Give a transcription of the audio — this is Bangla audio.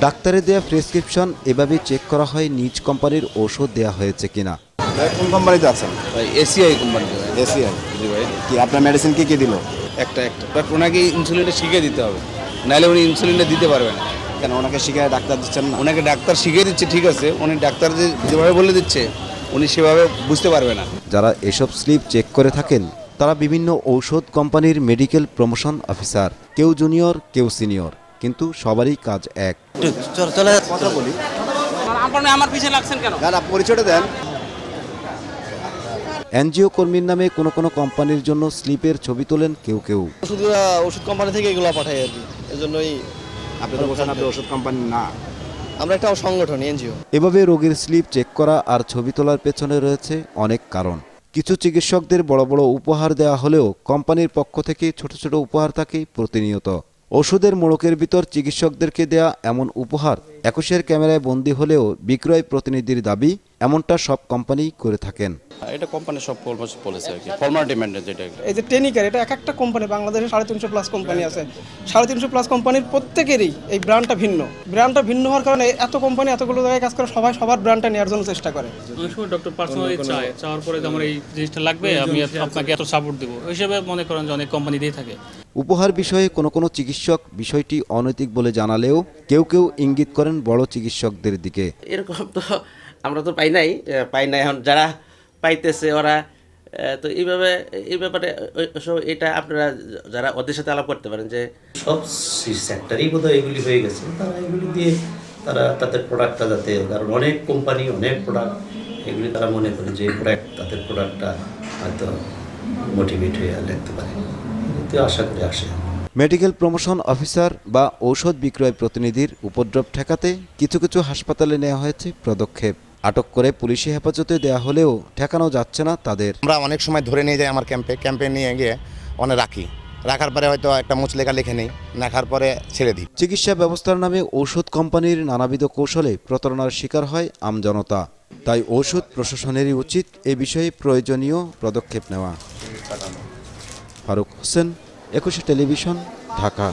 ডাক্তারের দেয়া প্রেসক্রিপশন এভাবে চেক করা হয় নিজ কোম্পানির ঔষধ দেয়া হয়েছে কিনা। কোন কোম্পানিতে আছেন? এসিআই কোম্পানিতে। এসিআই। জি ভাই। কি আপনার মেডিসিন কি দিল? একটা বাট ওনাকে ইনসুলিনটা শিখিয়ে দিতে হবে, নাহলে উনি ইনসুলিনটা দিতে পারবে না। কেন ওনাকে শিখিয়ে ডাক্তার দিচ্ছেন না? ওনাকে ডাক্তার শিখিয়ে দিচ্ছে ঠিক আছে, উনি ডাক্তার যেভাবে বলে দিচ্ছে উনি সেভাবে বুঝতে পারবে না। যারা এসব স্লিপ চেক করে থাকেন তারা বিভিন্ন ঔষধ কোম্পানির মেডিকেল প্রমোশন অফিসার, কেউ জুনিয়র কেউ সিনিয়র, কিন্তু সবারই কাজ এক। চলে কথা বলি। আমার পিছে লাগছেন কেন? না পরিচয়টা দেন। এনজিও কর্মীর নামে কোনো কোনো কোম্পানির জন্য স্লিপের ছবি তোলেন কেউ কেউ। শুধু ওষুধ কোম্পানি থেকে এগুলো পাঠায় আর কি, এজন্যই। আপনি তো বলছেন আপনি ওষুধ কোম্পানি না। আমরা একটা সংগঠন, এনজিও। এভাবে রোগীর স্লিপ চেক করা আর ছবি তোলার পেছনে রয়েছে অনেক কারণ। কিছু চিকিৎসকদের বড় বড় উপহার দেওয়া হলেও কোম্পানির পক্ষ থেকে ছোট ছোট উপহার থাকে প্রতিনিয়ত। ওষুধের মোড়কের ভিতর চিকিৎসকদেরকে দেয়া এমন উপহার একুশের ক্যামেরায় বন্দী হলেও বিক্রয় প্রতিনিধির দাবি এমনটা সব কোম্পানি করে থাকেন। এটা কোম্পানি সব পলিসি আর কি, ফর্মালিটি মেইনটেইন। যেটা এই যে টেনিকার, এটা এক একটা কোম্পানি, বাংলাদেশে 350 প্লাস কোম্পানি আছে। 350 প্লাস কোম্পানির প্রত্যেকেরই এই ব্র্যান্ডটা ভিন্ন। ব্র্যান্ডটা ভিন্ন হওয়ার কারণে এত কোম্পানি এতগুলো জায়গায় কাজ করে, সবাই সবার ব্র্যান্ডটা নেওয়ার জন্য চেষ্টা করে। অনেক সময় ডক্টর পার্সোনালি চাওয়ার পরে আমার এই জিনিসটা লাগবে, আমি আপনাকে এত সাপোর্ট দেবো, ওই হিসেবে মনে করেন যে অনেক কোম্পানি দিয়ে থাকে। উপহার বিষয়ে কোনো কোনো চিকিৎসক বিষয়টি অনৈতিক বলে জানালেও কেউ কেউ ইঙ্গিত করেন বড় চিকিৎসকদের দিকে। এরকম তো আমরা তো পাই নাই এখন যারা পাইতেছে ওরা তো এই ব্যাপারে এটা আপনারা যারা ওদের সাথে আলাপ করতে পারেন যে সব সেক্টরই বোধহয় এগুলি হয়ে গেছে, তারা এগুলি দিয়ে তারা তাদের প্রোডাক্টটা যাতে, কারণ অনেক কোম্পানি অনেক প্রোডাক্ট এগুলি তারা মনে করে যে তাদের প্রোডাক্টটা হয়তো মোটিভেট হয়ে লিখতে পারে, কিন্তু আশা করে আসে। মেডিকেল প্রমোশন অফিসার বা ঔষধ বিক্রয় প্রতিনিধির উপদ্রব ঠেকাতে কিছু কিছু হাসপাতালে নেওয়া হয়েছে পদক্ষেপ। আটক করে পুলিশি হেফাজতে দেয়া হলেও ঠেকানো যাচ্ছে না তাদের। আমরা অনেক সময় ধরে নিয়ে যাই আমার ক্যাম্পে নিয়ে গিয়ে অনেক রাখার পরে হয়তো একটা মুচলেখা লিখে নেই, রাখার পরে ছেড়ে দিই। চিকিৎসা ব্যবস্থার নামে ঔষধ কোম্পানির নানাবিধ কৌশলে প্রতারণার শিকার হয় আমজনতা। তাই ঔষধ প্রশাসনেরই উচিত এ বিষয়ে প্রয়োজনীয় পদক্ষেপ নেওয়া। ফারুক হোসেন, 21 টেলিভিশন, ঢাকা।